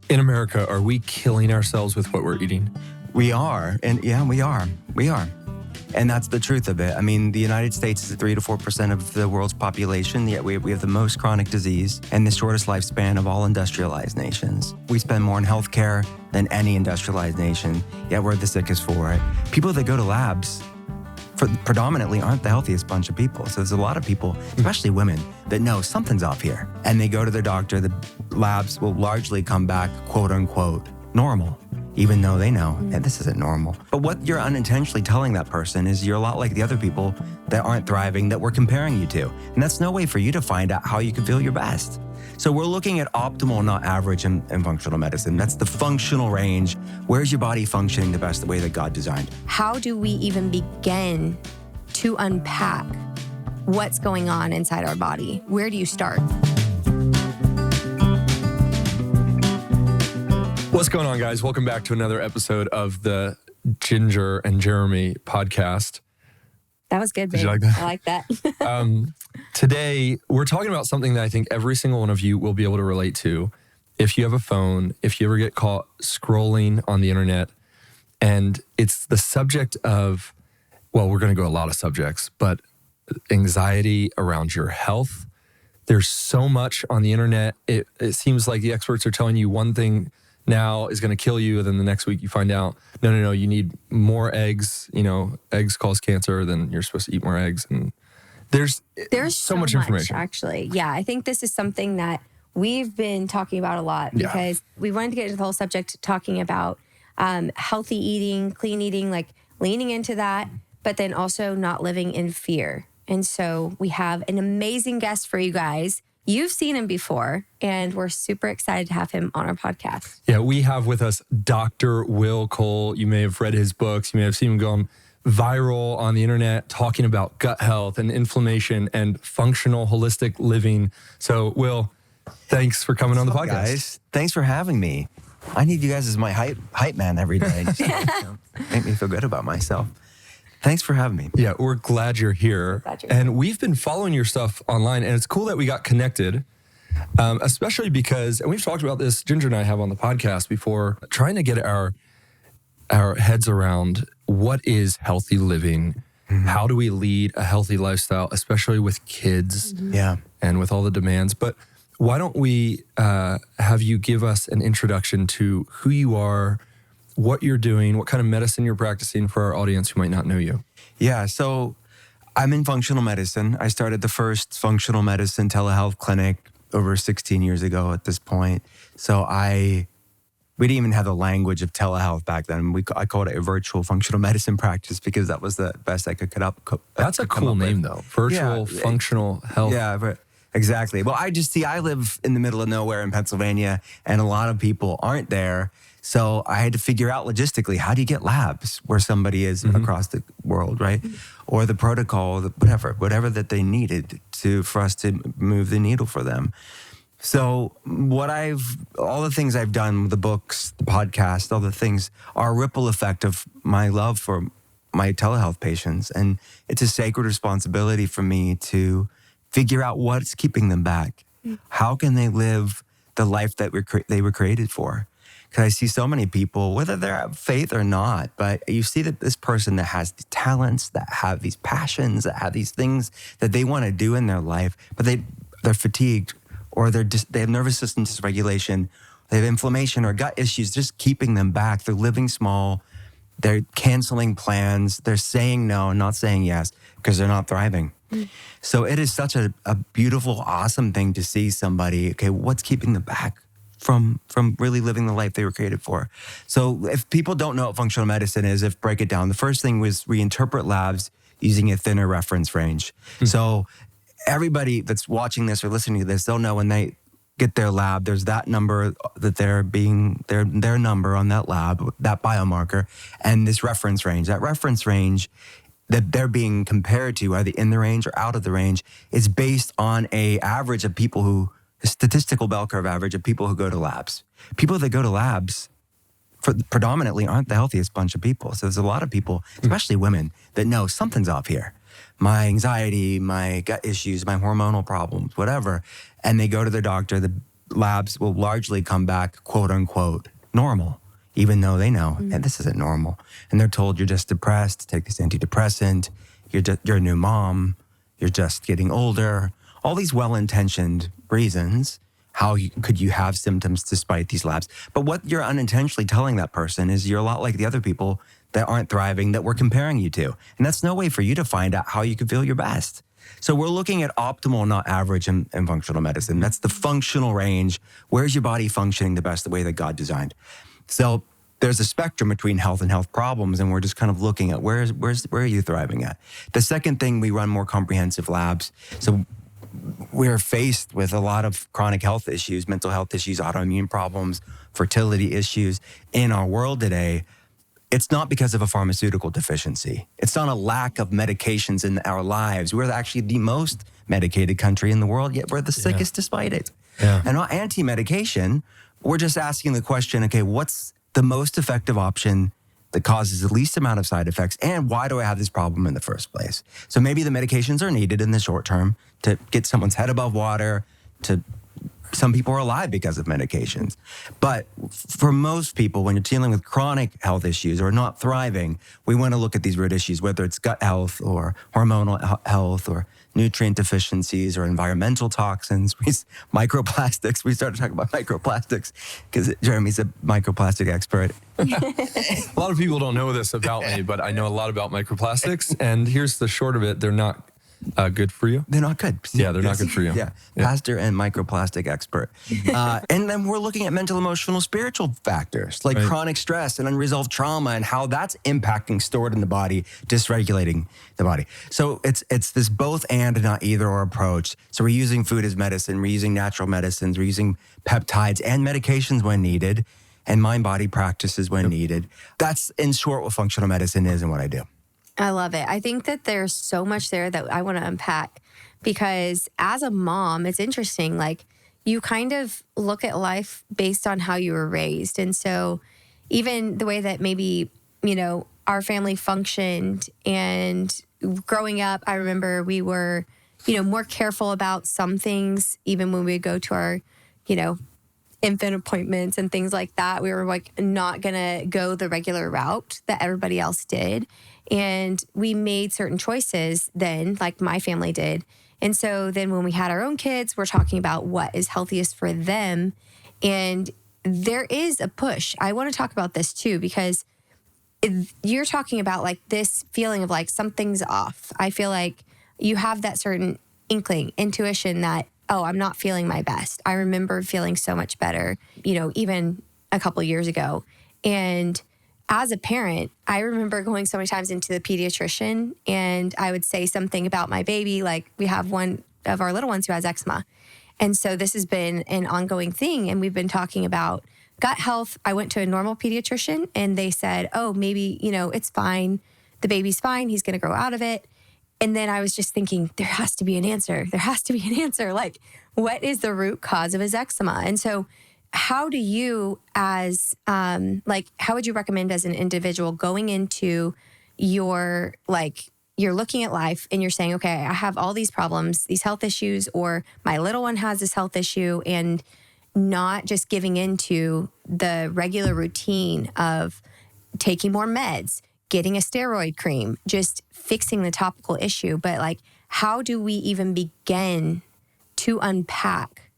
In America, are we killing ourselves with what we're eating? We are. And yeah, we are. We are. And that's the truth of it. I mean, the United States is 3 to 4% of the world's population, yet we have the most chronic disease and the shortest lifespan of all industrialized nations. We spend more on healthcare than any industrialized nation, yet we're the sickest for it. People that go to labs predominantly aren't the healthiest bunch of people. So there's a lot of people, especially women, that know something's off here. And they go to their doctor. The labs will largely come back, quote unquote, normal, even though they know that this isn't normal. But what you're unintentionally telling that person is you're a lot like the other people that aren't thriving that we're comparing you to. And that's no way for you to find out how you can feel your best. So we're looking at optimal, not average in functional medicine. That's the functional range. Where's your body functioning the best, the way that God designed? How do we even begin to unpack what's going on inside our body? Where do you start? What's going on, guys? Welcome back to another episode of the Jinger and Jeremy podcast. That was good, babe. Did you like that? I like that. Today, we're talking about something that I think every single one of you will be able to relate to. If you have a phone, if you ever get caught scrolling on the internet, and it's the subject of, well, we're going to go a lot of subjects, but anxiety around your health. There's so much on the internet. It seems like the experts are telling you one thing now is going to kill you. And then the next week you find out, no, you need more eggs. You know, eggs cause cancer, then you're supposed to eat more eggs. And there's so much information. Actually. Yeah, I think this is something that we've been talking about a lot because we wanted to get into the whole subject talking about healthy eating, clean eating, like leaning into that, but then also not living in fear. And so we have an amazing guest for you guys. You've seen him before, and we're super excited to have him on our podcast. Yeah, we have with us Dr. Will Cole. You may have read his books. You may have seen him go viral on the internet talking about gut health and inflammation and functional holistic living. So, Will, thanks for coming on the podcast. Guys, thanks for having me. I need you guys as my hype man every day. Just to make me feel good about myself. Thanks for having me. Yeah, we're glad you're here. And we've been following your stuff online, and it's cool that we got connected, especially because, and we've talked about this, Ginger and I have on the podcast before, trying to get our heads around what is healthy living. Mm-hmm. How do we lead a healthy lifestyle, especially with kids and with all the demands. But why don't we have you give us an introduction to who you are, what you're doing, what kind of medicine you're practicing for our audience who might not know you. Yeah, so I'm in functional medicine. I started the first functional medicine telehealth clinic over 16 years ago at this point. So we didn't even have the language of telehealth back then. I called it a virtual functional medicine practice because that was the best I could come up with. That's a cool name though, virtual functional health. Yeah, exactly. Well, I live in the middle of nowhere in Pennsylvania, and a lot of people aren't there. So I had to figure out logistically, how do you get labs where somebody is across the world, right? Or the protocol, whatever that they needed for us to move the needle for them. So all the things I've done, the books, the podcast, all the things are a ripple effect of my love for my telehealth patients. And it's a sacred responsibility for me to figure out what's keeping them back. How can they live the life that they were created for? Because I see so many people, whether they're have faith or not, but you see that this person that has the talents, that have these passions, that have these things that they want to do in their life, but they're fatigued, or they have nervous system dysregulation, they have inflammation or gut issues, just keeping them back. They're living small, they're canceling plans, they're saying no, not saying yes, because they're not thriving. So it is such a beautiful, awesome thing to see somebody, okay, what's keeping them back from really living the life they were created for? So if people don't know what functional medicine is, break it down. The first thing was we interpret labs using a thinner reference range. So everybody that's watching this or listening to this, they'll know when they get their lab, there's that number that their number on that lab, that biomarker, and this reference range. That reference range that they're being compared to, either in the range or out of the range, is based on a average of people who, a statistical bell curve average of people who go to labs. People that go to labs predominantly aren't the healthiest bunch of people. So there's a lot of people, especially women, that know something's off here. My anxiety, my gut issues, my hormonal problems, whatever. And they go to their doctor. The labs will largely come back, quote unquote, normal, even though they know that this isn't normal. And they're told you're just depressed, take this antidepressant, you're a new mom, you're just getting older. All these well-intentioned reasons could you have symptoms despite these labs. But what you're unintentionally telling that person is you're a lot like the other people that aren't thriving that we're comparing you to. And that's no way for you to find out how you can feel your best. So we're looking at optimal, not average in functional medicine. That's the functional range. Where's your body functioning the best, the way that God designed? So there's a spectrum between health and health problems, and we're just kind of looking at where are you thriving at? The second thing, we run more comprehensive labs. So we're faced with a lot of chronic health issues, mental health issues, autoimmune problems, fertility issues in our world today. It's not because of a pharmaceutical deficiency. It's not a lack of medications in our lives. We're actually the most medicated country in the world, yet we're the sickest despite it. Yeah. And not anti-medication. We're just asking the question, okay, what's the most effective option that causes the least amount of side effects, and why do I have this problem in the first place? So maybe the medications are needed in the short term to get someone's head above water, some people are alive because of medications. But for most people, when you're dealing with chronic health issues or not thriving, we want to look at these root issues, whether it's gut health or hormonal health or nutrient deficiencies or environmental toxins, microplastics. We started talking about microplastics because Jeremy's a microplastic expert. A lot of people don't know this about me, but I know a lot about microplastics. And here's the short of it. They're not good for you. They're not good. Yeah, they're not good for you. Yeah. Pastor and microplastic expert. And then we're looking at mental, emotional, spiritual factors like chronic stress and unresolved trauma and how that's impacting stored in the body, dysregulating the body. So it's this both and not either or approach. So we're using food as medicine, we're using natural medicines, we're using peptides and medications when needed, and mind-body practices when needed. That's in short what functional medicine is and what I do. I love it. I think that there's so much there that I want to unpack because as a mom, it's interesting. Like you kind of look at life based on how you were raised. And so even the way that maybe, our family functioned and growing up, I remember we were, more careful about some things, even when we would go to our, infant appointments and things like that. We were like not going to go the regular route that everybody else did. And we made certain choices then, like my family did. And so then when we had our own kids, we're talking about what is healthiest for them. And there is a push. I want to talk about this too, because you're talking about like this feeling of like something's off. I feel like you have that certain inkling, intuition that, oh, I'm not feeling my best. I remember feeling so much better, even a couple of years ago. And as a parent, I remember going so many times into the pediatrician and I would say something about my baby. Like we have one of our little ones who has eczema. And so this has been an ongoing thing. And we've been talking about gut health. I went to a normal pediatrician and they said, oh, maybe, it's fine. The baby's fine. He's going to grow out of it. And then I was just thinking, there has to be an answer. There has to be an answer. Like, what is the root cause of his eczema? And so how do you how would you recommend as an individual going into you're looking at life and you're saying, okay, I have all these problems, these health issues, or my little one has this health issue, and not just giving into the regular routine of taking more meds, getting a steroid cream, just fixing the topical issue. But like, how do we even begin to unpack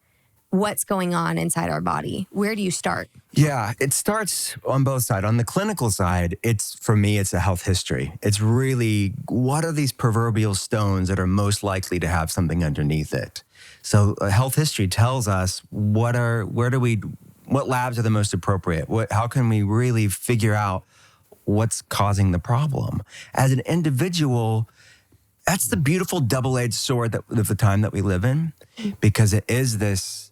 what's going on inside our body? Where do you start? Yeah, it starts on both sides. On the clinical side, for me, it's a health history. It's really, what are these proverbial stones that are most likely to have something underneath it? So a health history tells us what labs are the most appropriate? How can we really figure out what's causing the problem? As an individual, that's the beautiful double-edged sword of the time that we live in, because it is this,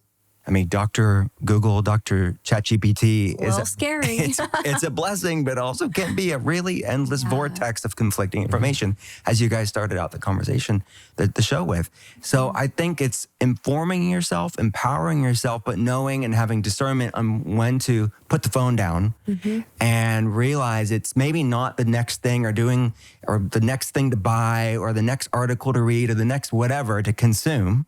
Dr. Google, Dr. ChatGPT is scary. It's a blessing, but also can be a really endless vortex of conflicting information, as you guys started out the conversation, the show with. So I think it's informing yourself, empowering yourself, but knowing and having discernment on when to put the phone down and realize it's maybe not the next thing or the next thing to buy or the next article to read or the next whatever to consume.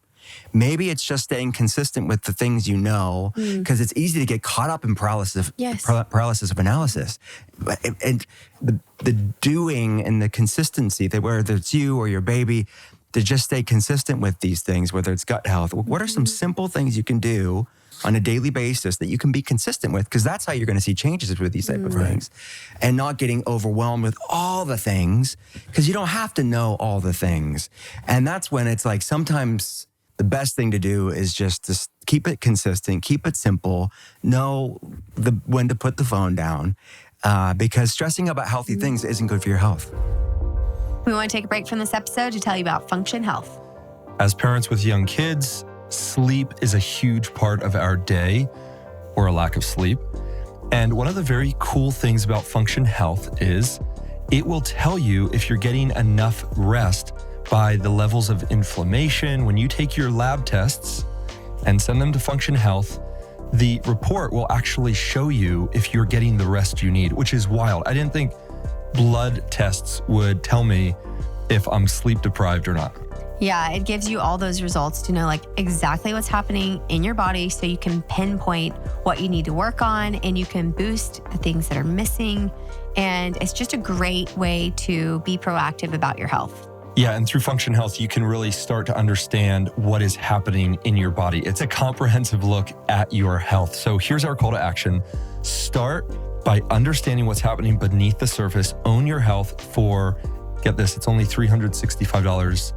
Maybe it's just staying consistent with the things you know, because it's easy to get caught up in paralysis of analysis. And the doing and the consistency, that whether it's you or your baby, to just stay consistent with these things, whether it's gut health. What are some simple things you can do on a daily basis that you can be consistent with? Because that's how you're going to see changes with these type of things. And not getting overwhelmed with all the things, because you don't have to know all the things. And that's when it's like, sometimes the best thing to do is just to keep it consistent, keep it simple, know when to put the phone down, because stressing about healthy things isn't good for your health. We want to take a break from this episode to tell you about Function Health. As parents with young kids, sleep is a huge part of our day, or a lack of sleep. And one of the very cool things about Function Health is it will tell you if you're getting enough rest by the levels of inflammation. When you take your lab tests and send them to Function Health, the report will actually show you if you're getting the rest you need, which is wild. I didn't think blood tests would tell me if I'm sleep deprived or not. Yeah, it gives you all those results to know like exactly what's happening in your body, so you can pinpoint what you need to work on and you can boost the things that are missing. And it's just a great way to be proactive about your health. Yeah, and through Function Health, you can really start to understand what is happening in your body. It's a comprehensive look at your health. So here's our call to action. Start by understanding what's happening beneath the surface. Own your health for, get this, it's only $365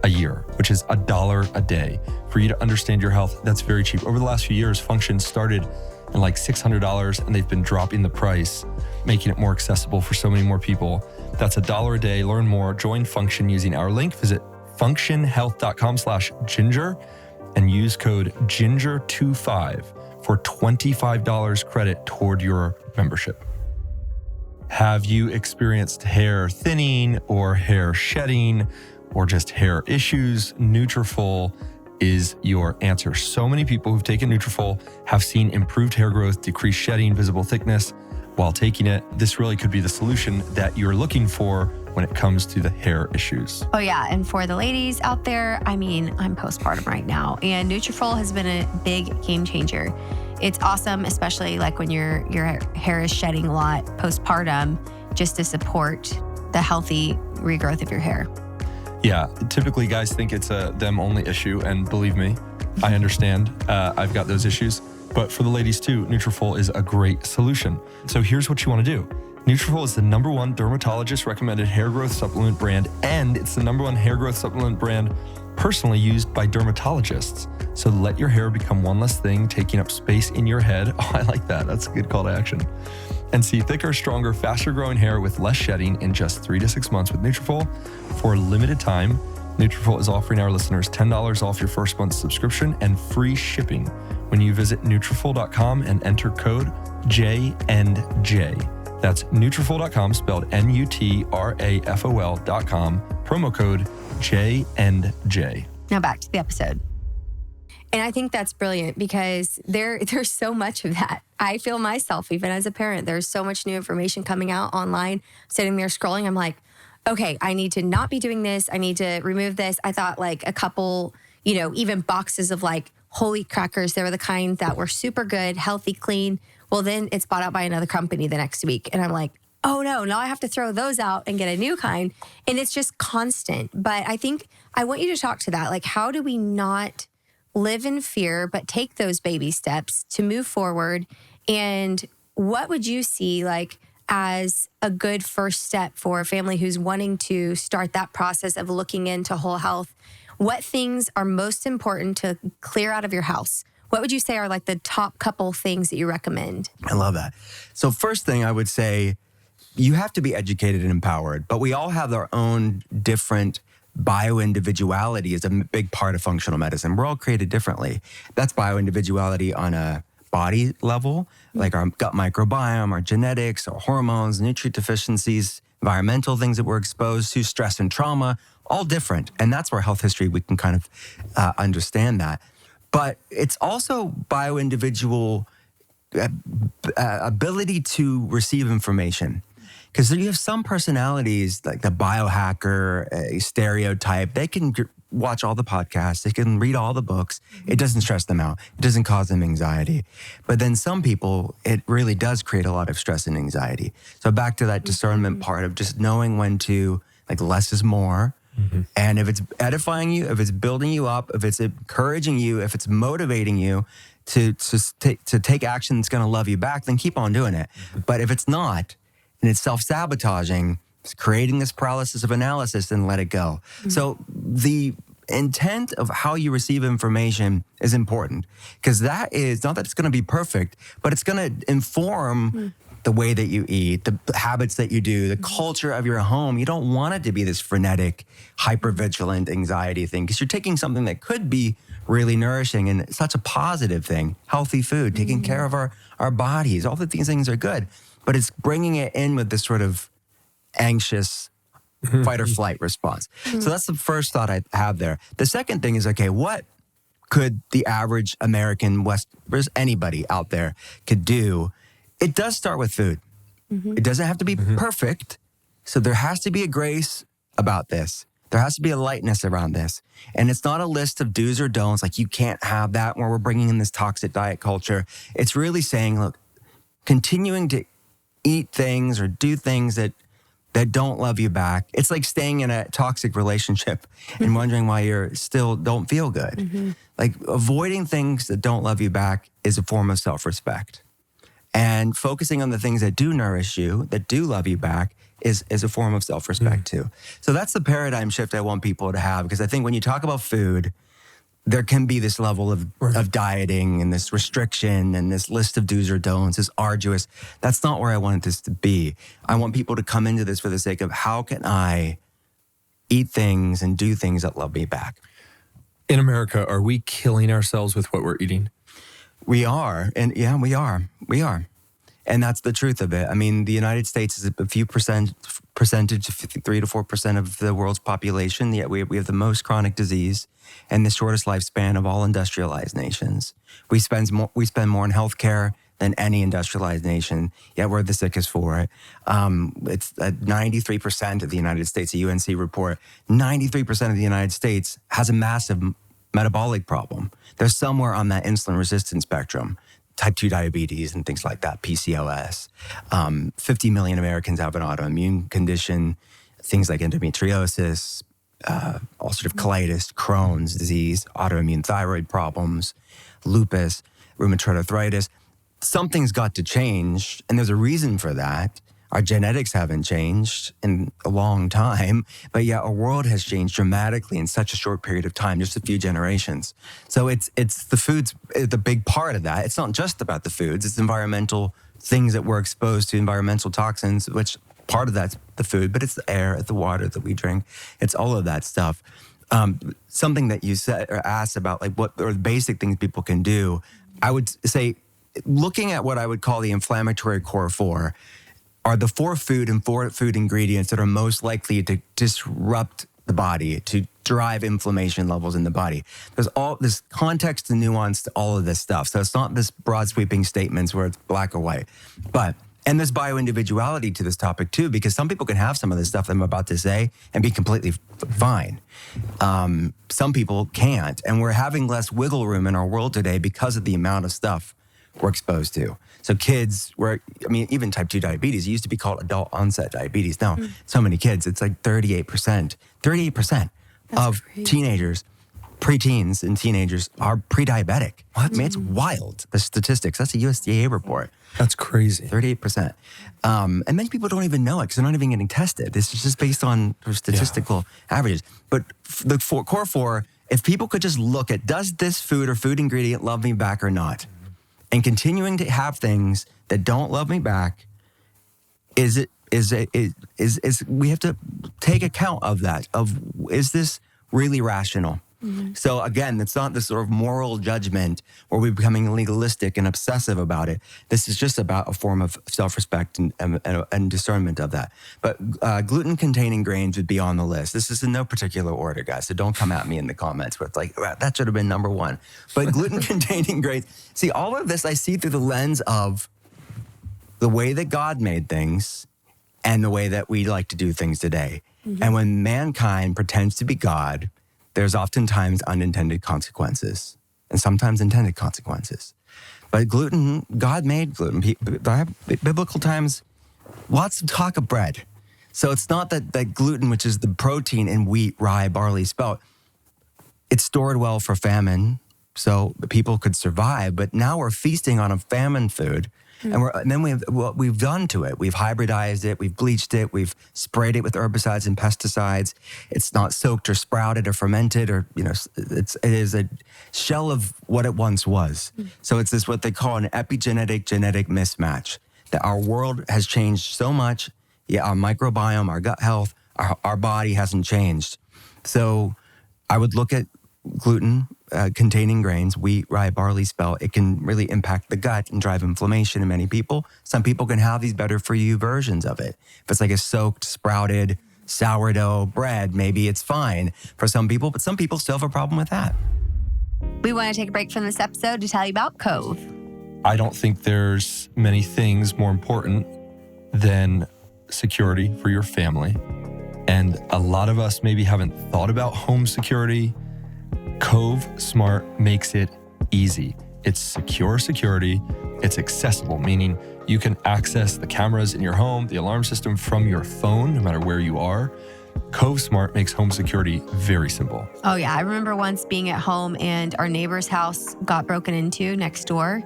a year, which is $1 a day. For you to understand your health, that's very cheap. Over the last few years, Function started at like $600, and they've been dropping the price, making it more accessible for so many more people. That's $1 a day. Learn more. Join Function using our link. Visit functionhealth.com/ginger and use code GINGER25 for $25 credit toward your membership. Have you experienced hair thinning or hair shedding or just hair issues? Nutrafol is your answer. So many people who've taken Nutrafol have seen improved hair growth, decreased shedding, visible thickness while taking it. This really could be the solution that you're looking for when it comes to the hair issues. Oh yeah, and for the ladies out there, I mean, I'm postpartum right now, and Nutrafol has been a big game changer. It's awesome, especially like when your hair is shedding a lot postpartum, just to support the healthy regrowth of your hair. Yeah, typically guys think it's a them only issue, and believe me, I understand. I've got those issues, but for the ladies too, Nutrafol is a great solution. So here's what you want to do. Nutrafol is the #1 dermatologist recommended hair growth supplement brand, and it's the #1 hair growth supplement brand personally used by dermatologists. So let your hair become one less thing taking up space in your head. Oh, I like that. That's a good call to action. And see thicker, stronger, faster growing hair with less shedding in just 3 to 6 months with Nutrafol. For a limited time, Nutrafol is offering our listeners $10 off your first month's subscription and free shipping when you visit Nutrafol.com and enter code J&J. That's Nutrafol.com, spelled Nutrafol.com, promo code J&J. Now back to the episode. And I think that's brilliant because there's so much of that. I feel myself, even as a parent, there's so much new information coming out online, sitting there scrolling. I'm like, okay, I need to not be doing this. I need to remove this. I thought like a couple, even boxes of like Holy crackers. They were the kind that were super good, healthy, clean. Well, then it's bought out by another company the next week. And I'm like, oh no, now I have to throw those out and get a new kind. And it's just constant. But I think I want you to talk to that. Like, how do we not live in fear, but take those baby steps to move forward? And what would you see like as a good first step for a family who's wanting to start that process of looking into whole health? What things are most important to clear out of your house? What would you say are like the top couple things that you recommend? I love that. So first thing I would say, you have to be educated and empowered, but we all have our own different bio-individuality is a big part of functional medicine. We're all created differently. That's bio-individuality on a body level, like our gut microbiome, our genetics, our hormones, nutrient deficiencies, environmental things that we're exposed to, stress and trauma, all different. And that's where health history, we can kind of understand that. But it's also bio-individual ability to receive information. Because you have some personalities, like the biohacker stereotype, they can watch all the podcasts. They can read all the books. It doesn't stress them out. It doesn't cause them anxiety. But then some people, it really does create a lot of stress and anxiety. So back to that discernment part of just knowing when to, like, less is more. And if it's edifying you, if it's building you up, if it's encouraging you, if it's motivating you to take action that's going to love you back, then keep on doing it. But if it's not, and it's self-sabotaging, it's creating this paralysis of analysis, then let it go. So the intent of how you receive information is important, because that is not that it's going to be perfect, but it's going to inform the way that you eat, the habits that you do, the culture of your home. You don't want it to be this frenetic, hypervigilant anxiety thing, because you're taking something that could be really nourishing and such a positive thing, healthy food, taking care of our bodies. All of these things are good, but it's bringing it in with this sort of anxious fight or flight response. So that's the first thought I have there. The second thing is, okay, what could the average American, anybody out there could do? It does start with food. It doesn't have to be perfect. So there has to be a grace about this. There has to be a lightness around this. And it's not a list of do's or don'ts, like you can't have that, where we're bringing in this toxic diet culture. It's really saying, look, continuing to eat things or do things that don't love you back. It's like staying in a toxic relationship and wondering why you're still don't feel good. Like, avoiding things that don't love you back is a form of self-respect. And focusing on the things that do nourish you, that do love you back, is a form of self-respect too. So that's the paradigm shift I want people to have, because I think when you talk about food, there can be this level of dieting and this restriction and this list of do's or don'ts, this arduous. That's not where I wanted this to be. I want people to come into this for the sake of, how can I eat things and do things that love me back? In America, are we killing ourselves with what we're eating? We are. And yeah, we are. We are. And that's the truth of it. I mean, the United States is a few percentage, 3 to 4% of the world's population, yet we have the most chronic disease and the shortest lifespan of all industrialized nations. We spend more in healthcare than any industrialized nation, yet we're the sickest for it. It's 93% of the United States, a UNC report, 93% of the United States has a massive metabolic problem. They're somewhere on that insulin resistance spectrum. Type 2 diabetes and things like that, PCOS. 50 million Americans have an autoimmune condition, things like endometriosis, ulcerative colitis, Crohn's disease, autoimmune thyroid problems, lupus, rheumatoid arthritis. Something's got to change, and there's a reason for that. Our genetics haven't changed in a long time, but yet our world has changed dramatically in such a short period of time, just a few generations. So it's the food's the big part of that. It's not just about the foods, it's environmental things that we're exposed to, environmental toxins, which part of that's the food, but it's the air, it's the water that we drink. It's all of that stuff. Something that you said or asked about, like, what are the basic things people can do, I would say, looking at what I would call the inflammatory core 4, are the 4 food ingredients that are most likely to disrupt the body, to drive inflammation levels in the body. There's all this context and nuance to all of this stuff. So it's not this broad sweeping statements where it's black or white. And there's bioindividuality to this topic too, because some people can have some of the stuff that I'm about to say and be completely fine. Some people can't. And we're having less wiggle room in our world today because of the amount of stuff we're exposed to. So kids, even type 2 diabetes, it used to be called adult onset diabetes. Now, so many kids, it's like 38%. 38% of crazy. Teenagers, preteens and teenagers are pre-diabetic. I mean, it's wild, the statistics. That's a USDA report. That's crazy. 38%. And many people don't even know it because they're not even getting tested. This is just based on statistical averages. But the core 4, if people could just look at, does this food or food ingredient love me back or not? And continuing to have things that don't love me back, we have to take account of that, is this really rational? So again, it's not this sort of moral judgment where we're becoming legalistic and obsessive about it. This is just about a form of self-respect and discernment of that. But gluten-containing grains would be on the list. This is in no particular order, guys, so don't come at me in the comments where it's like, that should have been number 1. But gluten-containing grains, see, all of this I see through the lens of the way that God made things and the way that we like to do things today. And when mankind pretends to be God, there's oftentimes unintended consequences and sometimes intended consequences. But gluten, God made gluten. Biblical times, lots of talk of bread. So it's not that gluten, which is the protein in wheat, rye, barley, spelt, it's stored well for famine, so people could survive. But now we're feasting on a famine food. And then what we've done to it, we've hybridized it, we've bleached it, we've sprayed it with herbicides and pesticides. It's not soaked or sprouted or fermented, or it is a shell of what it once was. So it's this what they call an epigenetic genetic mismatch. That our world has changed so much. Yeah, our microbiome, our gut health, our body hasn't changed. So I would look at gluten containing grains, wheat, rye, barley, spelt. It can really impact the gut and drive inflammation in many people. Some people can have these better for you versions of it. If it's like a soaked, sprouted, sourdough bread, maybe it's fine for some people, but some people still have a problem with that. We want to take a break from this episode to tell you about Cove. I don't think there's many things more important than security for your family. And a lot of us maybe haven't thought about home security. Cove Smart makes it easy. It's secure security. It's accessible, meaning you can access the cameras in your home, the alarm system from your phone, no matter where you are. Cove Smart makes home security very simple. Oh yeah, I remember once being at home and our neighbor's house got broken into next door,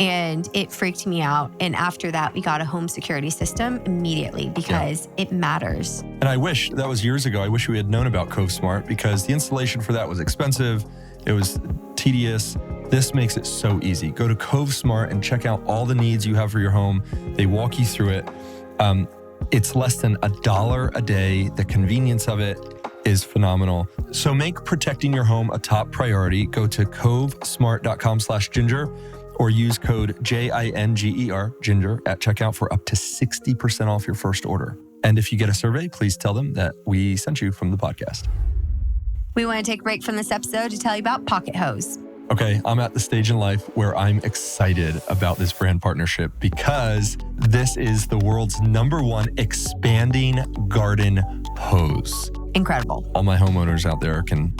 and it freaked me out. And after that, we got a home security system immediately because it matters. And I wish that was years ago. I wish we had known about Cove Smart because the installation for that was expensive. It was tedious. This makes it so easy. Go to Cove Smart and check out all the needs you have for your home. They walk you through it. It's less than $1 a day. The convenience of it is phenomenal. So make protecting your home a top priority. Go to covesmart.com/ginger or use code JINGER, Ginger, at checkout for up to 60% off your first order. And if you get a survey, please tell them that we sent you from the podcast. We want to take a break from this episode to tell you about Pocket Hose. Okay, I'm at the stage in life where I'm excited about this brand partnership because this is the world's #1 expanding garden hose. Incredible. All my homeowners out there can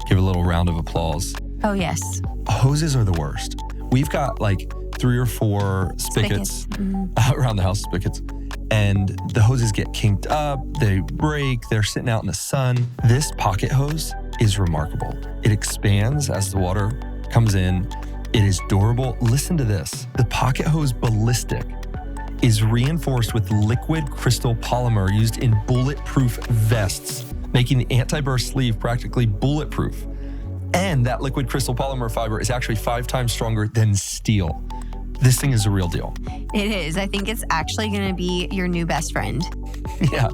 give a little round of applause. Oh, yes. Hoses are the worst. We've got like 3 or 4 spigots. Around the house, spigots. And the hoses get kinked up, they break, they're sitting out in the sun. This pocket hose is remarkable. It expands as the water comes in. It is durable. Listen to this. The pocket hose ballistic is reinforced with liquid crystal polymer used in bulletproof vests, making the anti-burst sleeve practically bulletproof. And that liquid crystal polymer fiber is actually 5 times stronger than steel. This thing is a real deal. It is. I think it's actually going to be your new best friend. Yeah.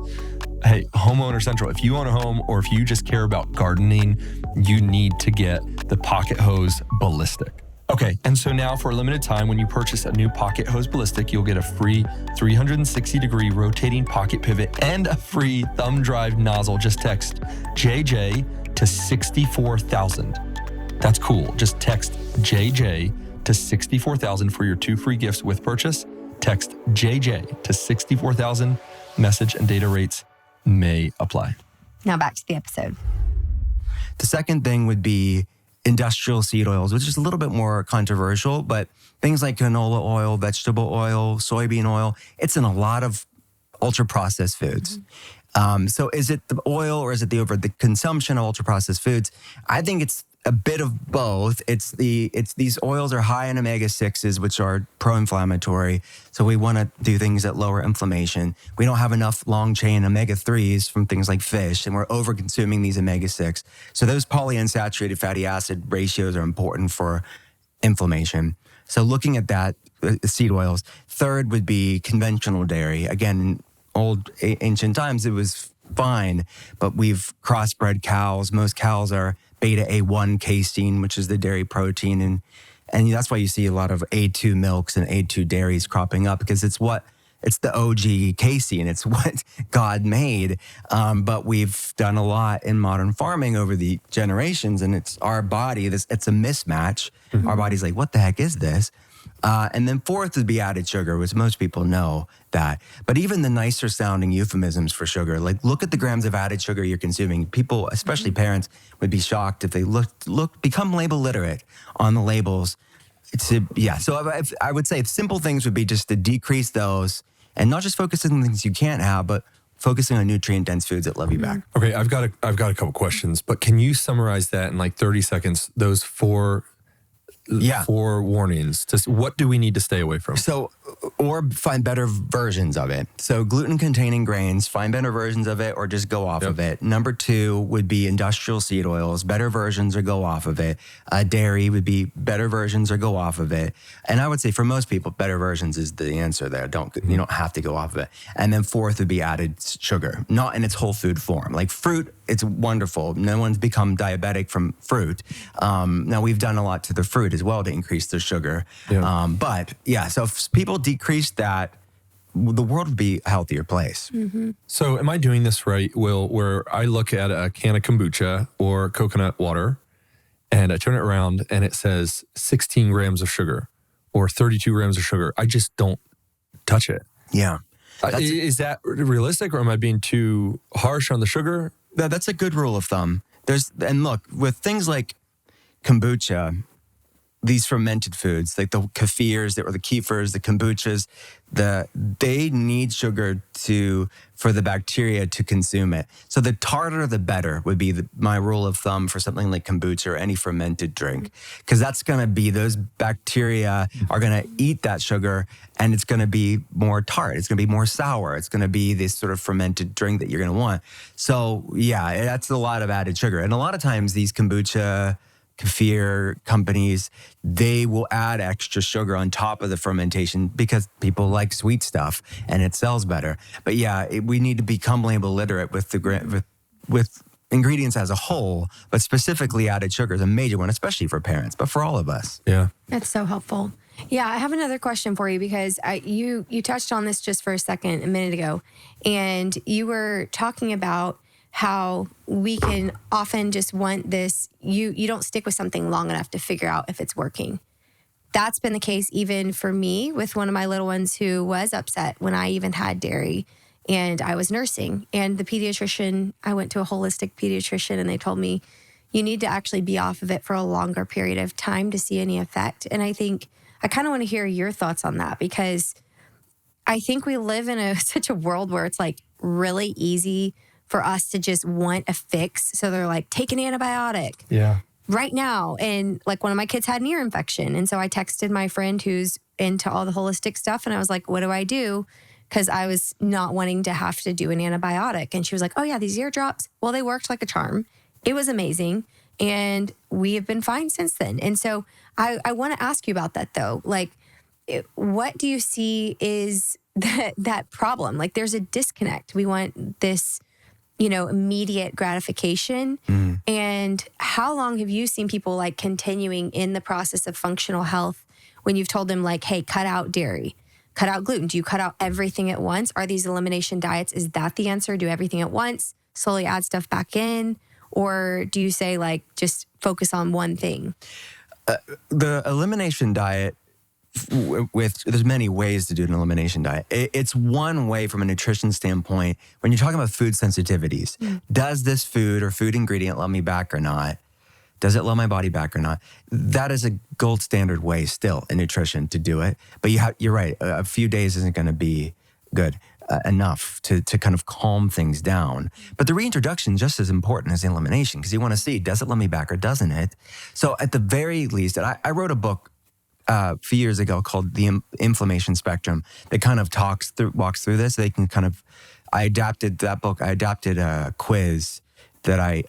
Hey, Homeowner Central, if you own a home or if you just care about gardening, you need to get the Pocket Hose Ballistic. Okay, and so now for a limited time, when you purchase a new Pocket Hose Ballistic, you'll get a free 360-degree rotating pocket pivot and a free thumb drive nozzle. Just text JJ to 64,000. That's cool. Just text JJ to 64,000 for your 2 free gifts with purchase. Text JJ to 64,000. Message and data rates may apply. Now back to the episode. The second thing would be industrial seed oils, which is a little bit more controversial, but things like canola oil, vegetable oil, soybean oil, it's in a lot of ultra-processed foods. So is it the oil or is it the consumption of ultra-processed foods? I think it's a bit of both. It's these oils are high in omega-6s, which are pro-inflammatory. So we want to do things that lower inflammation. We don't have enough long-chain omega-3s from things like fish, and we're over-consuming these omega-6. So those polyunsaturated fatty acid ratios are important for inflammation. So looking at that, seed oils. Third would be conventional dairy. Again, in old ancient times, it was fine, but we've crossbred cows. Most cows are beta A1 casein, which is the dairy protein. And that's why you see a lot of A2 milks and A2 dairies cropping up, because it's the OG casein. It's what God made. But we've done a lot in modern farming over the generations, and it's our body. It's a mismatch. Mm-hmm. Our body's like, what the heck is this? And then fourth would be added sugar, which most people know that. But even the nicer sounding euphemisms for sugar, like look at the grams of added sugar you're consuming. People, especially parents, would be shocked if they become label literate on the labels. So I would say simple things would be just to decrease those and not just focusing on things you can't have, but focusing on nutrient-dense foods that love you back. Okay, I've got a couple questions, but can you summarize that in like 30 seconds? Those four warnings. Just what do we need to stay away from? So, or find better versions of it. So gluten-containing grains, find better versions of it or just go off of it. Number 2 would be industrial seed oils, better versions or go off of it. Dairy would be better versions or go off of it. And I would say for most people, better versions is the answer there. You don't have to go off of it. And then fourth would be added sugar, not in its whole food form. Like fruit, it's wonderful. No one's become diabetic from fruit. Now we've done a lot to the fruit as well to increase the sugar. So if people decrease that, the world would be a healthier place. So am I doing this right, Will, where I look at a can of kombucha or coconut water and I turn it around and it says 16 grams of sugar or 32 grams of sugar? I just don't touch it. Yeah. Is that realistic or am I being too harsh on the sugar? That's a good rule of thumb. And look, with things like kombucha, these fermented foods, like the kefirs, or the kefirs, the kombuchas, they need sugar for the bacteria to consume it. So the tartar, the better would be my rule of thumb for something like kombucha or any fermented drink, because that's going to be, those bacteria are going to eat that sugar and it's going to be more tart. It's going to be more sour. It's going to be this sort of fermented drink that you're going to want. So yeah, that's a lot of added sugar. And a lot of times these kombucha, kefir companies, they will add extra sugar on top of the fermentation because people like sweet stuff and it sells better. But yeah, we need to become label literate with with ingredients as a whole, but specifically added sugar is a major one, especially for parents, but for all of us. Yeah. That's so helpful. Yeah, I have another question for you because you touched on this just for a minute ago, and you were talking about how we can often just want this, you don't stick with something long enough to figure out if it's working. That's been the case even for me with one of my little ones who was upset when I even had dairy and I was nursing. And the pediatrician, I went to a holistic pediatrician and they told me, you need to actually be off of it for a longer period of time to see any effect. And I think, I kind of want to hear your thoughts on that because I think we live in such a world where it's like really easy for us to just want a fix. So they're like, take an antibiotic right now. And like one of my kids had an ear infection. And so I texted my friend who's into all the holistic stuff. And I was like, what do I do? Because I was not wanting to have to do an antibiotic. And she was like, oh yeah, these ear drops. Well, they worked like a charm. It was amazing. And we have been fine since then. And so I want to ask you about that though. Like, what do you see is that problem? Like there's a disconnect. We want this, immediate gratification. And how long have you seen people like continuing in the process of functional health when you've told them like, hey, cut out dairy, cut out gluten? Do you cut out everything at once? Are these elimination diets? Is that the answer? Do everything at once, slowly add stuff back in? Or do you say like, just focus on one thing? The elimination diet, there's many ways to do an elimination diet. It's one way from a nutrition standpoint. When you're talking about food sensitivities, does this food or food ingredient love me back or not? Does it love my body back or not? That is a gold standard way still in nutrition to do it. But you're right. A few days isn't going to be good enough to kind of calm things down. But the reintroduction is just as important as the elimination because you want to see, does it love me back or doesn't it? So at the very least, and I wrote a book a few years ago called The Inflammation Spectrum that kind of walks through this. They can kind of, I adapted that book. I adapted a quiz that I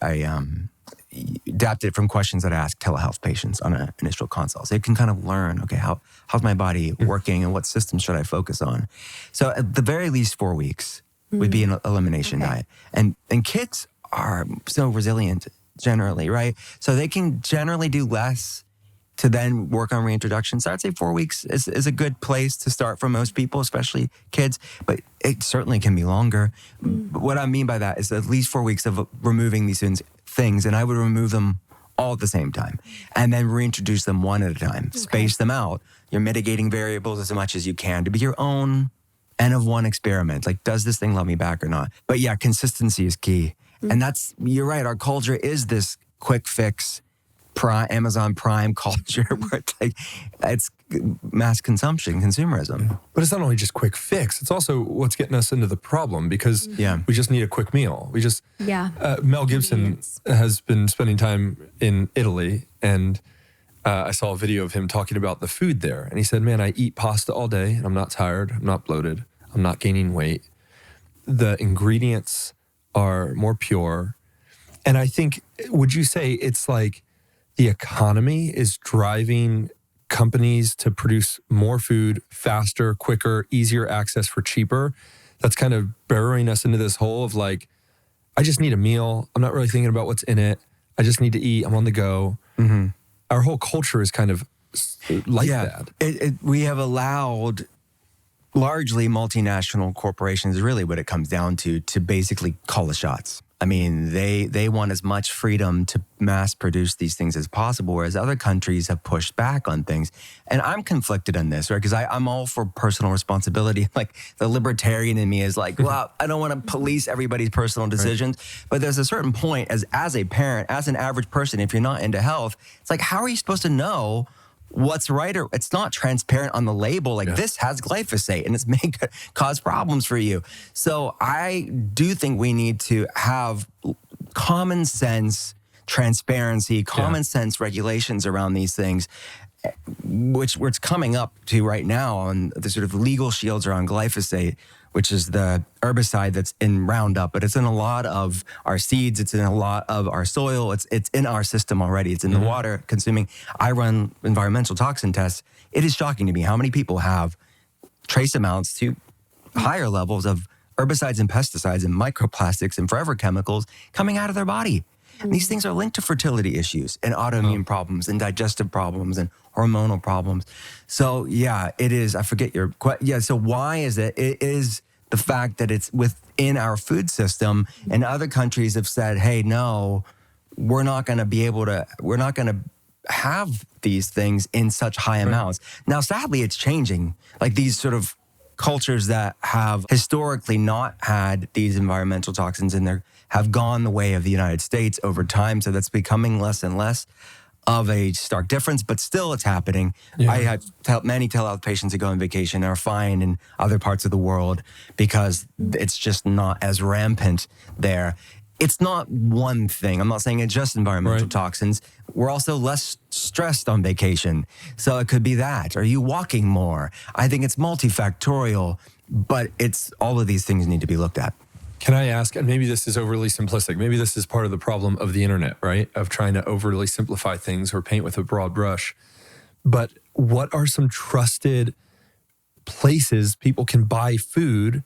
adapted from questions that I asked telehealth patients on an initial consult. So they can kind of learn, okay, how's my body working and what systems should I focus on? So at the very least 4 weeks would be an elimination diet. And kids are so resilient generally, right? So they can generally do less to then work on reintroduction. So I'd say 4 weeks is a good place to start for most people, especially kids, but it certainly can be longer. What I mean by that is at least 4 weeks of removing these things, and I would remove them all at the same time, and then reintroduce them one at a time. Space them out. You're mitigating variables as much as you can to be your own N of one experiment. Like, does this thing love me back or not? But yeah, consistency is key. And you're right, our culture is this quick fix, Amazon Prime culture where it's mass consumption, consumerism. But it's not only just quick fix, it's also what's getting us into the problem, because we just need a quick meal. Mel Gibson has been spending time in Italy, and I saw a video of him talking about the food there. And he said, man, I eat pasta all day and I'm not tired, I'm not bloated, I'm not gaining weight. The ingredients are more pure. And I think, would you say it's like the economy is driving companies to produce more food faster, quicker, easier access for cheaper? That's kind of burrowing us into this hole of like, I just need a meal. I'm not really thinking about what's in it. I just need to eat. I'm on the go. Our whole culture is kind of like that. We have allowed largely multinational corporations, is really what it comes down to basically call the shots. I mean, they want as much freedom to mass produce these things as possible, whereas other countries have pushed back on things. And I'm conflicted on this, right? Because I'm all for personal responsibility. Like, the libertarian in me is like, well, I don't want to police everybody's personal decisions. Right. But there's a certain point as a parent, as an average person, if you're not into health, it's like, how are you supposed to know what's right? Or it's not transparent on the label. Like, this has glyphosate and it's may cause problems for you. So I do think we need to have common sense transparency, common sense regulations around these things, which it's coming up to right now on the sort of legal shields around glyphosate, which is the herbicide that's in Roundup, but it's in a lot of our seeds. It's in a lot of our soil. It's in our system already. It's in the water consuming. I run environmental toxin tests. It is shocking to me how many people have trace amounts to higher levels of herbicides and pesticides and microplastics and forever chemicals coming out of their body. And these things are linked to fertility issues and autoimmune problems and digestive problems and hormonal problems. So yeah, it is. I forget your question. Yeah. So why is it? It is the fact that it's within our food system, and other countries have said, hey, no, we're not going to have these things in such high amounts. Now, sadly, it's changing. Like, these sort of cultures that have historically not had these environmental toxins in there have gone the way of the United States over time. So that's becoming less and less of a stark difference, but still it's happening. I have many telehealth patients that go on vacation are fine in other parts of the world because it's just not as rampant there. It's not one thing. I'm not saying it's just environmental toxins. We're also less stressed on vacation. So it could be that. Are you walking more? I think it's multifactorial, but it's all of these things need to be looked at. Can I ask, and maybe this is overly simplistic, maybe this is part of the problem of the internet, right? Of trying to overly simplify things or paint with a broad brush. But what are some trusted places people can buy food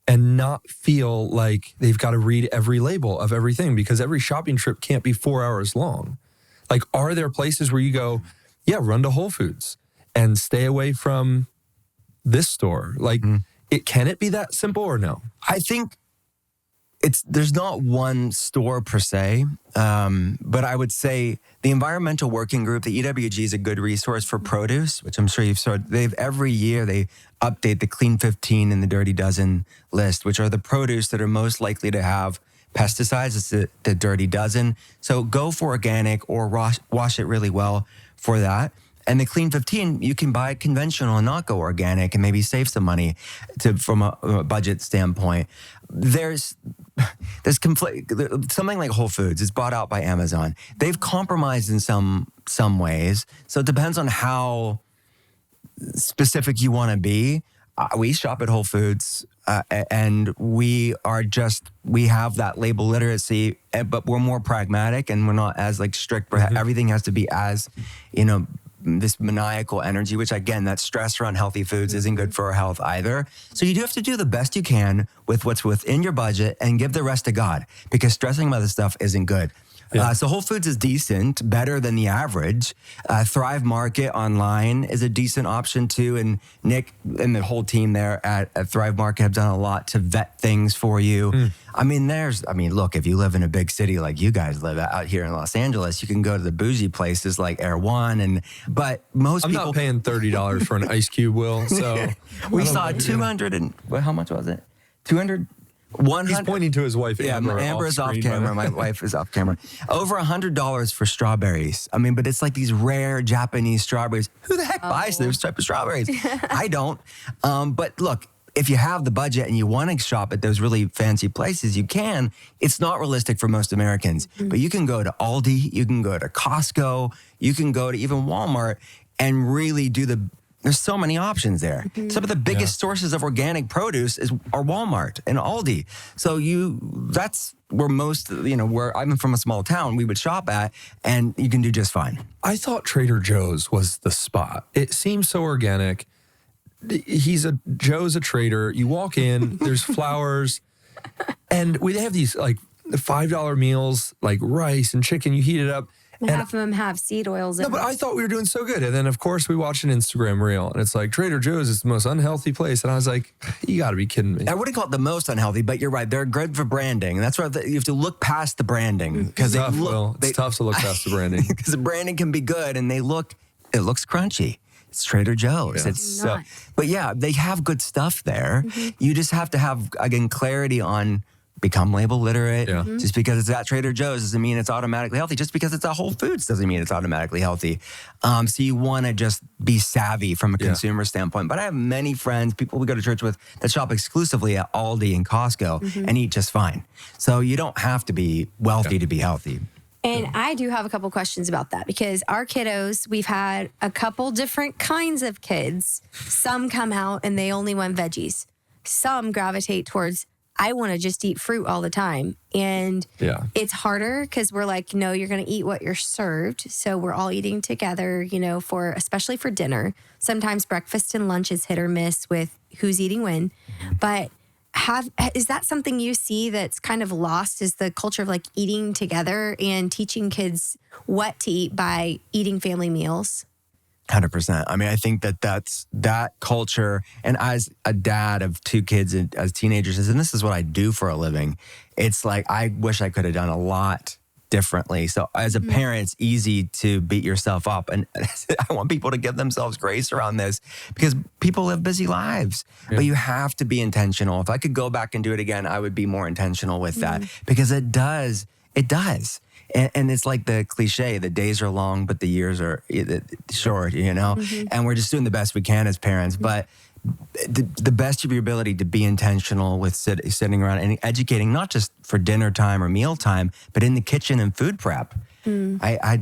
and not feel like they've got to read every label of everything? Because every shopping trip can't be 4 hours long. Like, are there places where you go, run to Whole Foods and stay away from this store? Like, can it be that simple or no? I think there's not one store per se, but I would say the Environmental Working Group, the EWG, is a good resource for produce, which I'm sure you've saw. Every year they update the Clean 15 and the Dirty Dozen list, which are the produce that are most likely to have pesticides. It's the Dirty Dozen. So go for organic or wash it really well for that. And the Clean 15, you can buy conventional and not go organic and maybe save some money from a budget standpoint. There's conflict. Something like Whole Foods is bought out by Amazon. They've compromised in some ways. So it depends on how specific you want to be. We shop at Whole Foods and we have that label literacy, but we're more pragmatic and we're not as strict. Everything has to be as, this maniacal energy, which again, that stress around healthy foods isn't good for our health either. So you do have to do the best you can with what's within your budget and give the rest to God, because stressing about this stuff isn't good. Yeah. So Whole Foods is decent, better than the average. Thrive Market online is a decent option too. And Nick and the whole team there at Thrive Market have done a lot to vet things for you. I mean, look, if you live in a big city like you guys live out here in Los Angeles, you can go to the bougie places like Air One. But most I'm people. not paying $30 for an ice cube, Will. So We saw 200 and, how much was it? 200. 100. he's pointing to his wife. Yeah, Amber is off camera. My wife is off camera. Over $100 for strawberries. I mean, but it's like these rare Japanese strawberries. Who the heck buys those type of strawberries? I don't. But look, if you have the budget and you want to shop at those really fancy places, you can. It's not realistic for most Americans. But you can go to Aldi, you can go to Costco, you can go to even Walmart and really there's so many options there. Some of the biggest sources of organic produce are Walmart and Aldi. So that's where where I'm from a small town, we would shop at, and you can do just fine. I thought Trader Joe's was the spot. It seems so organic. Joe's a trader. You walk in, there's flowers, and they have these like $5 meals, like rice and chicken. You heat it up. And half of them have seed oils in No, but them. I thought we were doing so good. And then, of course, we watched an Instagram reel, and it's like, Trader Joe's is the most unhealthy place. And I was like, you got to be kidding me. I wouldn't call it the most unhealthy, but you're right. They're good for branding. That's why you have to look past the branding. It's tough, Will. It's tough to look past the branding. Because the branding can be good, and it looks crunchy. It's Trader Joe's. Yeah. It's Not. but yeah, they have good stuff there. You just have to have, again, clarity on become label literate. Yeah. Just because it's at Trader Joe's doesn't mean it's automatically healthy. Just because it's at Whole Foods doesn't mean it's automatically healthy. So you want to just be savvy from a consumer standpoint. But I have many friends, people we go to church with, that shop exclusively at Aldi and Costco and eat just fine. So you don't have to be wealthy to be healthy. And I do have a couple questions about that because our kiddos, we've had a couple different kinds of kids. Some come out and they only want veggies. Some gravitate towards, I want to just eat fruit all the time. And it's harder because we're like, no, you're going to eat what you're served. So we're all eating together, especially for dinner. Sometimes breakfast and lunch is hit or miss with who's eating when. But is that something you see that's kind of lost, is the culture of like eating together and teaching kids what to eat by eating family meals? 100%. I mean, I think that's that culture. And as a dad of two kids and as teenagers, and this is what I do for a living, it's like, I wish I could have done a lot differently. So as a parent, it's easy to beat yourself up. And I want people to give themselves grace around this because people live busy lives, but you have to be intentional. If I could go back and do it again, I would be more intentional with that because it does. And it's like the cliche, the days are long, but the years are short, and we're just doing the best we can as parents. But the best of your ability to be intentional with sitting around and educating, not just for dinner time or meal time, but in the kitchen and food prep. I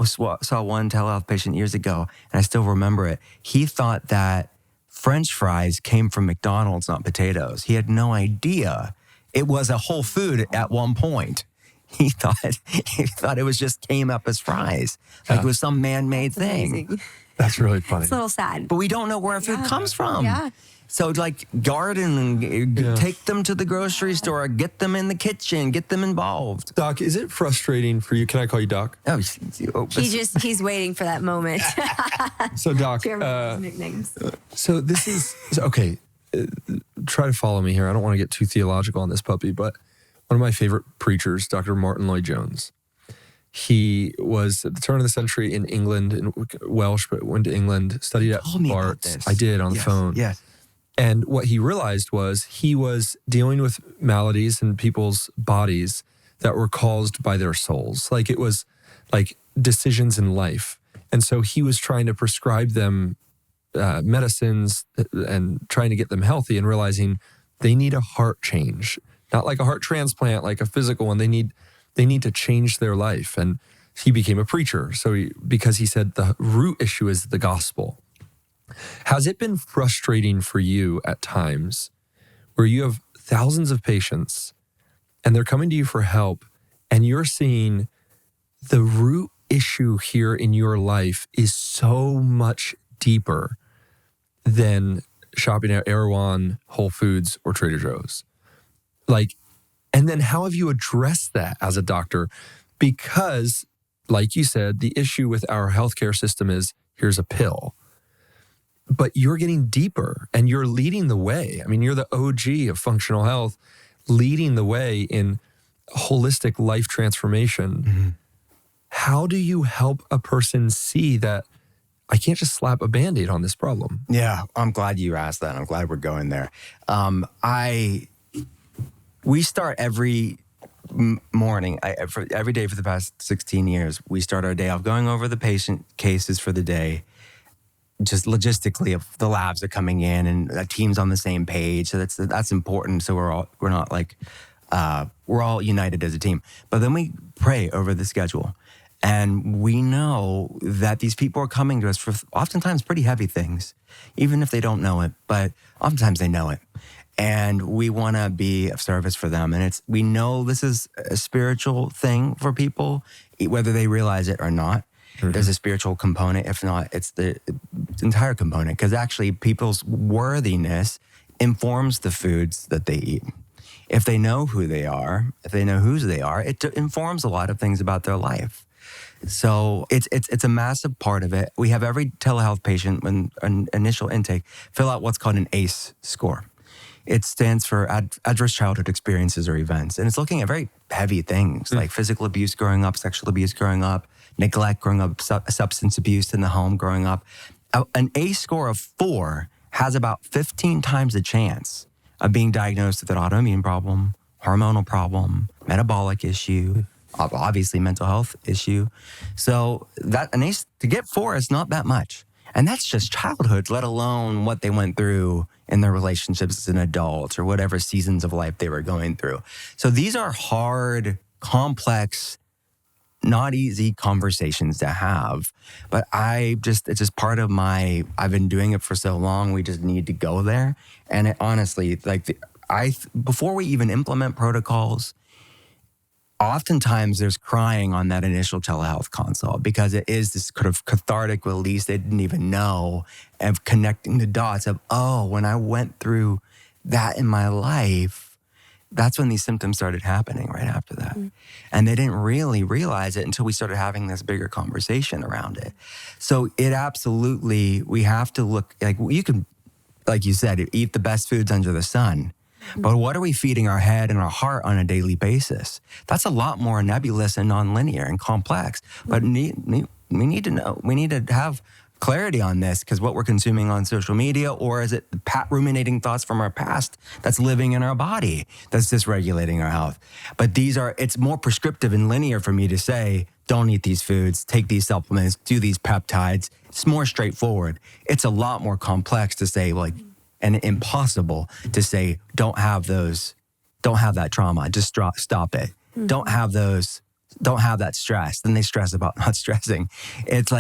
saw one telehealth patient years ago, and I still remember it. He thought that French fries came from McDonald's, not potatoes. He had no idea it was a whole food at one point. He thought it was just came up as fries, like it was some man-made thing. Amazing. That's really funny. It's a little sad. But we don't know where our food comes from. Yeah. So like garden and take them to the grocery store, get them in the kitchen, get them involved. Doc, is it frustrating for you? Can I call you Doc? Oh, He's waiting for that moment. So Doc, nicknames. so this is, okay, try to follow me here. I don't want to get too theological on this puppy, but one of my favorite preachers, Dr. Martin Lloyd-Jones, he was at the turn of the century in England, in Welsh, but went to England, studied at Bart's. I did on the phone. Yes. And what he realized was he was dealing with maladies in people's bodies that were caused by their souls. Like it was like decisions in life. And so he was trying to prescribe them medicines and trying to get them healthy and realizing they need a heart change. Not like a heart transplant, like a physical one. They need to change their life. And he became a preacher. So because he said the root issue is the gospel. Has it been frustrating for you at times where you have thousands of patients and they're coming to you for help and you're seeing the root issue here in your life is so much deeper than shopping at Erewhon, Whole Foods, or Trader Joe's? Like, and then how have you addressed that as a doctor? Because, like you said, the issue with our healthcare system is here's a pill. But you're getting deeper and you're leading the way. I mean, you're the OG of functional health, leading the way in holistic life transformation. Mm-hmm. How do you help a person see that I can't just slap a Band-Aid on this problem? Yeah, I'm glad you asked that. I'm glad we're going there. We start every morning, every day for the past 16 years, we start our day off going over the patient cases for the day, just logistically if the labs are coming in and the team's on the same page. So that's important. So we're not like, we're all united as a team. But then we pray over the schedule. And we know that these people are coming to us for oftentimes pretty heavy things, even if they don't know it, but oftentimes they know it. And we want to be of service for them. And we know this is a spiritual thing for people, whether they realize it or not. Mm-hmm. There's a spiritual component. If not, it's the entire component. Because actually, people's worthiness informs the foods that they eat. If they know who they are, if they know whose they are, it informs a lot of things about their life. So it's a massive part of it. We have every telehealth patient, when an initial intake, fill out what's called an ACE score. It stands for Adverse Childhood Experiences or Events. And it's looking at very heavy things like physical abuse growing up, sexual abuse growing up, neglect growing up, substance abuse in the home growing up. An ACE score of 4 has about 15 times the chance of being diagnosed with an autoimmune problem, hormonal problem, metabolic issue, obviously mental health issue. So an ACE, to get 4 is not that much. And that's just childhood, let alone what they went through in their relationships as an adult or whatever seasons of life they were going through. So these are hard, complex, not easy conversations to have. But it's just part of I've been doing it for so long, we just need to go there. And it, honestly, before we even implement protocols, oftentimes there's crying on that initial telehealth consult because it is this kind of cathartic release they didn't even know, of connecting the dots of, oh, when I went through that in my life, that's when these symptoms started happening right after that. Mm-hmm. And they didn't really realize it until we started having this bigger conversation around it. So it absolutely, we have to look, you can, like you said, eat the best foods under the sun. But what are we feeding our head and our heart on a daily basis? That's a lot more nebulous and nonlinear and complex. But we need to know. We need to have clarity on this, because what we're consuming on social media, or is it ruminating thoughts from our past that's living in our body that's dysregulating our health? But it's more prescriptive and linear for me to say, don't eat these foods, take these supplements, do these peptides. It's more straightforward. It's a lot more complex to say, and impossible to say, don't have that trauma, just stop it. Mm-hmm. Don't have that stress. Then they stress about not stressing. It's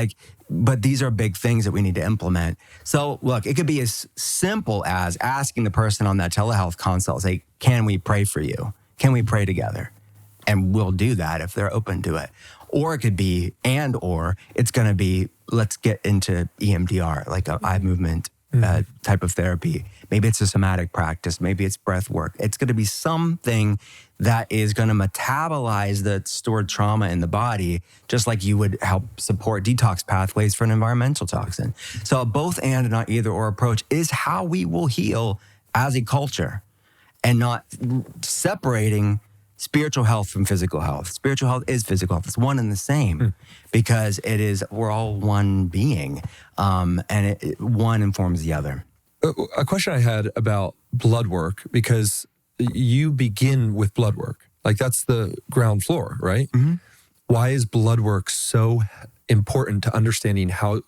but these are big things that we need to implement. So look, it could be as simple as asking the person on that telehealth consult, say, can we pray for you? Can we pray together? And we'll do that if they're open to it. Or it could be, or it's going to be, let's get into EMDR, like an eye movement type of therapy. Maybe it's a somatic practice. Maybe it's breath work. It's going to be something that is going to metabolize the stored trauma in the body, just like you would help support detox pathways for an environmental toxin. So a both and not either or approach is how we will heal as a culture, and not separating spiritual health from physical health. Spiritual health is physical health. It's one and the same because we're all one being, and one informs the other. A question I had about blood work, because you begin with blood work. That's the ground floor, right? Mm-hmm. Why is blood work so important to understanding how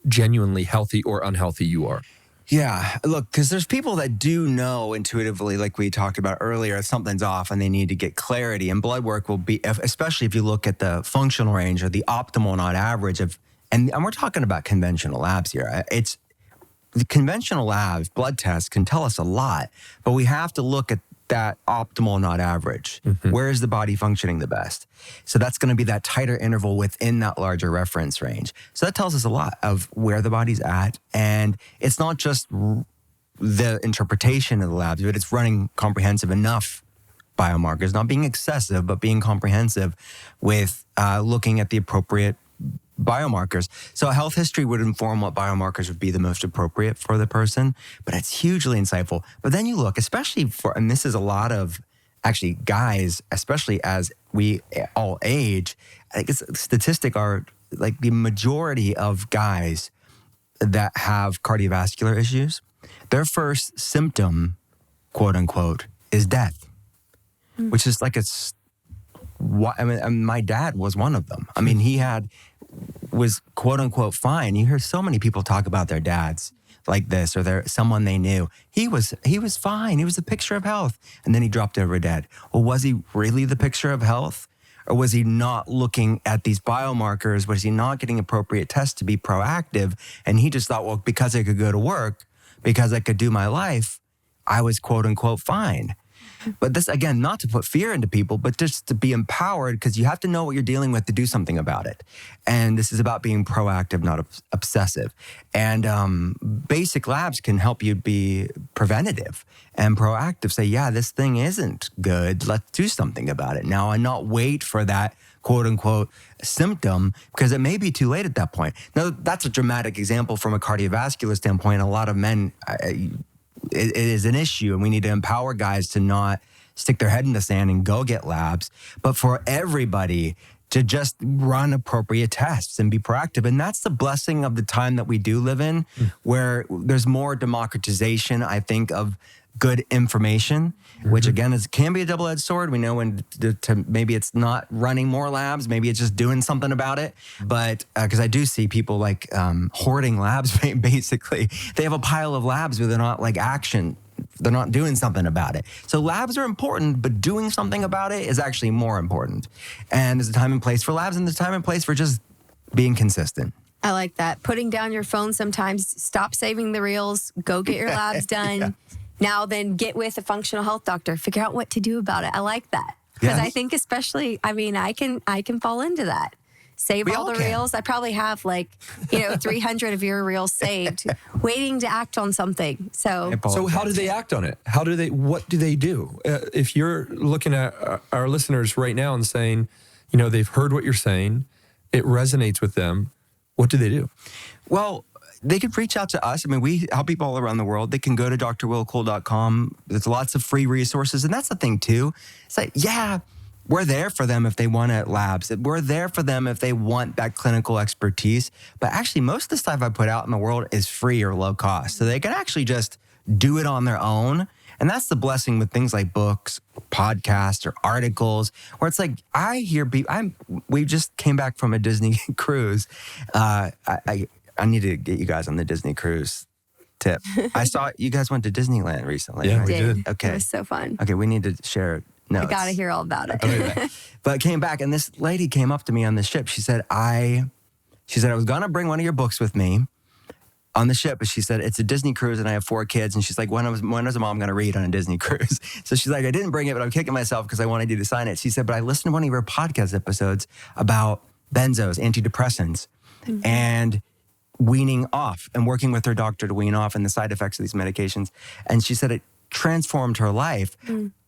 genuinely healthy or unhealthy you are? Yeah, look, because there's people that do know intuitively, like we talked about earlier, something's off and they need to get clarity. And blood work will be, especially if you look at the functional range or the optimal, not average and we're talking about conventional labs here. It's the conventional labs, blood tests can tell us a lot, but we have to look at that optimal, not average. Mm-hmm. Where is the body functioning the best? So that's going to be that tighter interval within that larger reference range. So that tells us a lot of where the body's at. And it's not just the interpretation of the labs, but it's running comprehensive enough biomarkers, not being excessive, but being comprehensive with looking at the appropriate biomarkers. So a health history would inform what biomarkers would be the most appropriate for the person, but it's hugely insightful. But then you look, especially and this is a lot of actually guys, especially as we all age, I think it's statistic are like the majority of guys that have cardiovascular issues, their first symptom, quote unquote, is death, which is like my dad was one of them. I mean, was quote unquote fine. You hear so many people talk about their dads like this, or someone they knew. He was fine. He was the picture of health. And then he dropped over dead. Well, was he really the picture of health? Or was he not looking at these biomarkers? Was he not getting appropriate tests to be proactive? And he just thought, well, because I could go to work, because I could do my life, I was quote unquote fine. But this, again, not to put fear into people, but just to be empowered, because you have to know what you're dealing with to do something about it. And this is about being proactive, not obsessive. And basic labs can help you be preventative and proactive. Say, yeah, this thing isn't good. Let's do something about it now, and not wait for that quote unquote symptom, because it may be too late at that point. Now, that's a dramatic example from a cardiovascular standpoint. A lot of men, it is an issue, and we need to empower guys to not stick their head in the sand and go get labs, but for everybody to just run appropriate tests and be proactive. And that's the blessing of the time that we do live in, where there's more democratization, I think, of good information, which again can be a double-edged sword. We know when maybe it's not running more labs, maybe it's just doing something about it. But because I do see people like hoarding labs, basically. They have a pile of labs, but they're not like action. They're not doing something about it. So labs are important, but doing something about it is actually more important. And there's a time and place for labs, and there's a time and place for just being consistent. I like that. Putting down your phone sometimes, stop saving the reels, go get your labs done. Yeah. Now then get with a functional health doctor, figure out what to do about it. I like that. Because I think especially, I mean, I can fall into that. Save all the reels. I probably have 300 of your reels saved, waiting to act on something. So how do they act on it? What do they do? If you're looking at our listeners right now and saying, they've heard what you're saying, it resonates with them, what do they do? Well, they could reach out to us. I mean, we help people all around the world. They can go to drwillcole.com. There's lots of free resources. And that's the thing, too. It's like, we're there for them if they want labs. We're there for them if they want that clinical expertise. But actually, most of the stuff I put out in the world is free or low cost. So they can actually just do it on their own. And that's the blessing with things like books, podcasts, or articles, where it's like, I hear people, we just came back from a Disney cruise. I need to get you guys on the Disney cruise tip. I saw you guys went to Disneyland recently. Yeah, right? we did. Okay. It was so fun. Okay, we need to share notes. I got to hear all about it. Okay. But came back, and this lady came up to me on the ship. She said, I was going to bring one of your books with me on the ship, but she said, it's a Disney cruise and I have 4 kids. And she's like, when is a mom going to read on a Disney cruise? So she's like, I didn't bring it, but I'm kicking myself because I wanted you to sign it. She said, but I listened to one of your podcast episodes about benzos, antidepressants, and weaning off and working with her doctor to wean off and the side effects of these medications. And she said it transformed her life.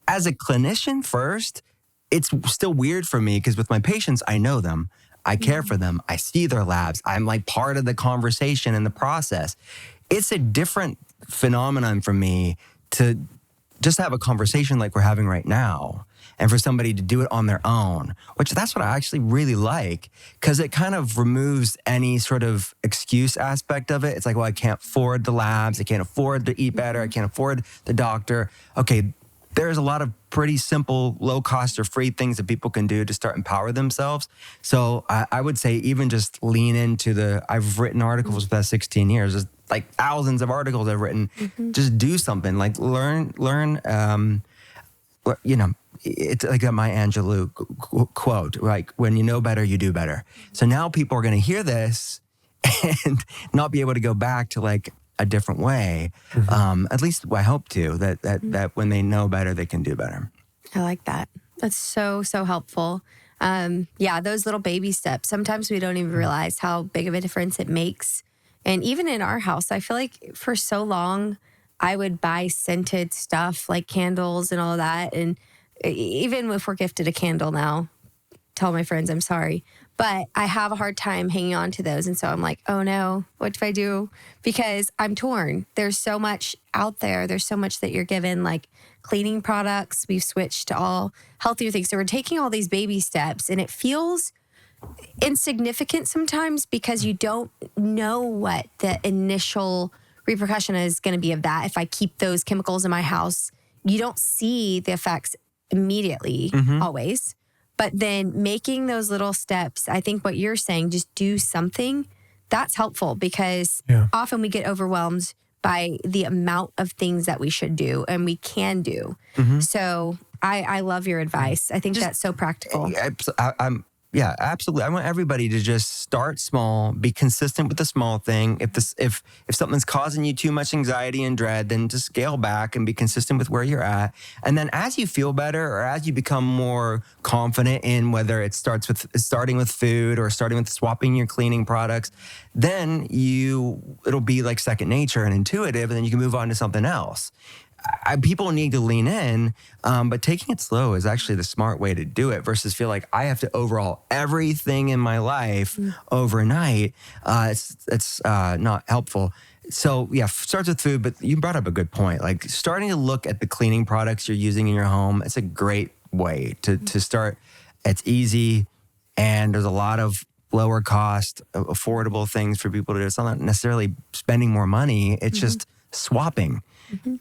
As a clinician first, it's still weird for me because with my patients, I know them. I care for them. I see their labs. I'm like part of the conversation and the process. It's a different phenomenon for me to just have a conversation like we're having right now, and for somebody to do it on their own, which that's what I actually really like, because it kind of removes any sort of excuse aspect of it. It's like, well, I can't afford the labs. I can't afford to eat better. I can't afford the doctor. Okay, there's a lot of pretty simple, low cost or free things that people can do to start empower themselves. So I would say even just lean into I've written articles for the past 16 years. There's like thousands of articles I've written. Just do something, like learn, it's like a Maya Angelou quote, like, when you know better, you do better. So now people are going to hear this and not be able to go back to like a different way. At least I hope to, that when they know better, they can do better. I like that. That's so helpful. Those little baby steps. Sometimes we don't even realize how big of a difference it makes. And even in our house, I feel like for so long, I would buy scented stuff like candles and all that. And even if we're gifted a candle now, tell my friends I'm sorry. But I have a hard time hanging on to those. And so I'm like, oh no, what do I do? Because I'm torn. There's so much out there. There's so much that you're given, like cleaning products. We've switched to all healthier things. So we're taking all these baby steps, and it feels insignificant sometimes because you don't know what the initial repercussion is going to be of that. If I keep those chemicals in my house, you don't see the effects immediately always. But then making those little steps, I think what you're saying, just do something, that's helpful because often we get overwhelmed by the amount of things that we should do and we can do. So I love your advice. I think that's so practical. Yeah, absolutely. I want everybody to just start small, be consistent with the small thing. If something's causing you too much anxiety and dread, then just scale back and be consistent with where you're at. And then as you feel better or as you become more confident in whether it starting with food or starting with swapping your cleaning products, then it'll be like second nature and intuitive, and then you can move on to something else. People need to lean in, but taking it slow is actually the smart way to do it versus feel like I have to overhaul everything in my life overnight. It's not helpful. So yeah, starts with food, but you brought up a good point. Like starting to look at the cleaning products you're using in your home, it's a great way to start. It's easy and there's a lot of lower cost, affordable things for people to do. It's not necessarily spending more money. It's just swapping.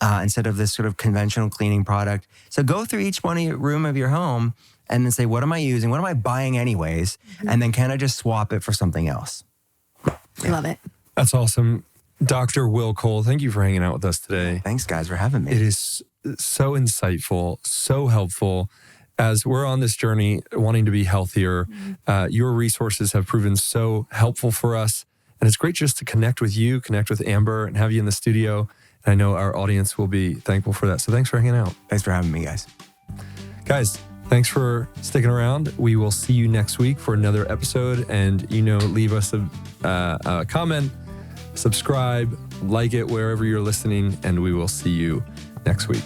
Instead of this sort of conventional cleaning product. So go through each room of your home and then say, what am I using? What am I buying anyways? And then can I just swap it for something else? Love it. That's awesome. Dr. Will Cole, thank you for hanging out with us today. Thanks, guys, for having me. It is so insightful, so helpful. As we're on this journey wanting to be healthier, your resources have proven so helpful for us. And it's great just to connect with you, connect with Amber, and have you in the studio. I know our audience will be thankful for that. So thanks for hanging out. Thanks for having me, guys. Guys, thanks for sticking around. We will see you next week for another episode. And, leave us a comment, subscribe, like it wherever you're listening, and we will see you next week.